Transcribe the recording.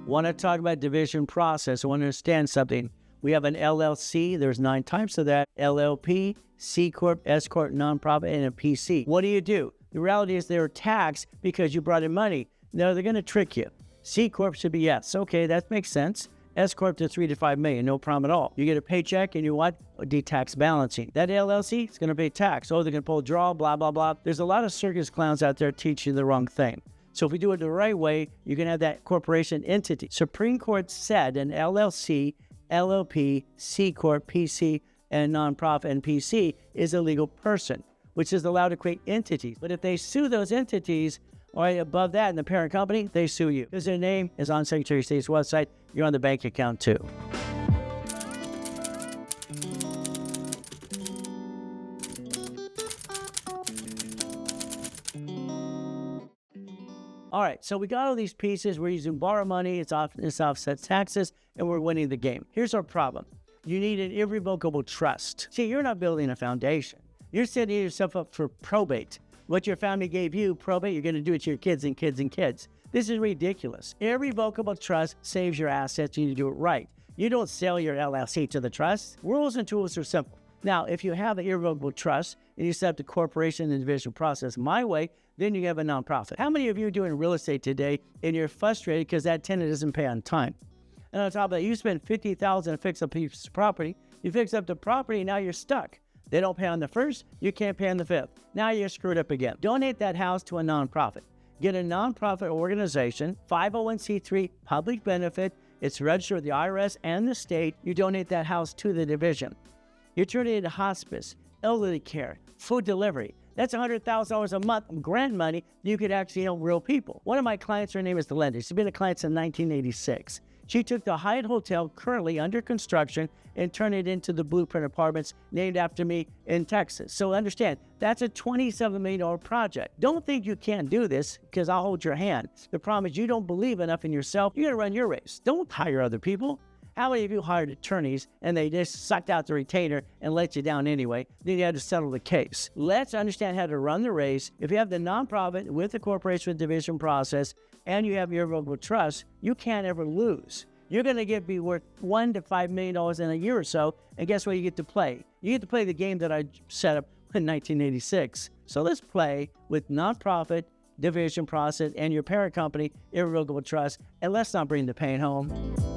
Want to talk about division process? Want to understand something? We have an LLC. There's 9 types of that. LLP, C Corp, S Corp, nonprofit, and a PC. What do? The reality is they're taxed because you brought in money. No, they're going to trick you. C Corp should be yes. Okay, that makes sense. S Corp to 3 to 5 million, no problem at all. You get a paycheck and you what? De-tax balancing. That LLC is going to pay tax. Oh, they're going to pull a draw, blah, blah, blah. There's a lot of circus clowns out there teaching the wrong thing. So if we do it the right way, you can have that corporation entity. Supreme Court said an LLC, LLP, C Corp, PC, and nonprofit and PC is a legal person, which is allowed to create entities. But if they sue those entities, all right, above that in the parent company, they sue you. Because their name is on Secretary of State's website. You're on the bank account too. All right, so we got all these pieces. We're using borrow money. It's offsets taxes, and we're winning the game. Here's our problem. You need an irrevocable trust. See, you're not building a foundation. You're setting yourself up for probate. What your family gave you, probate, you're going to do it to your kids and kids and kids. This is ridiculous. Irrevocable trust saves your assets. You need to do it right. You don't sell your LLC to the trust. Rules and tools are simple. Now, if you have an irrevocable trust and you set up the corporation and division process my way, then you have a nonprofit. How many of you are doing real estate today and you're frustrated because that tenant doesn't pay on time? And on top of that, you spend $50,000 to fix up a piece of property. You fix up the property, now you're stuck. They don't pay on the first, you can't pay on the fifth. Now you're screwed up again. Donate that house to a nonprofit. Get a nonprofit organization, 501c3, public benefit. It's registered with the IRS and the state. You donate that house to the division. You turn it into hospice, elderly care, food delivery. That's $100,000 a month of grant money you could actually help real people. One of my clients, her name is Linda. She's been a client since 1986. She took the Hyatt Hotel, currently under construction, and turned it into the Blueprint Apartments, named after me in Texas. So understand, that's a $27 million project. Don't think you can't do this, because I'll hold your hand. The problem is you don't believe enough in yourself. You gotta run your race. Don't hire other people. How many of you hired attorneys and they just sucked out the retainer and let you down anyway? Then you had to settle the case. Let's understand how to run the race. If you have the nonprofit with the corporation with division process and you have irrevocable trust, you can't ever lose. You're going to be worth $1 to $5 million in a year or so. And guess what you get to play? You get to play the game that I set up in 1986. So let's play with nonprofit, division process, and your parent company, irrevocable trust. And let's not bring the pain home.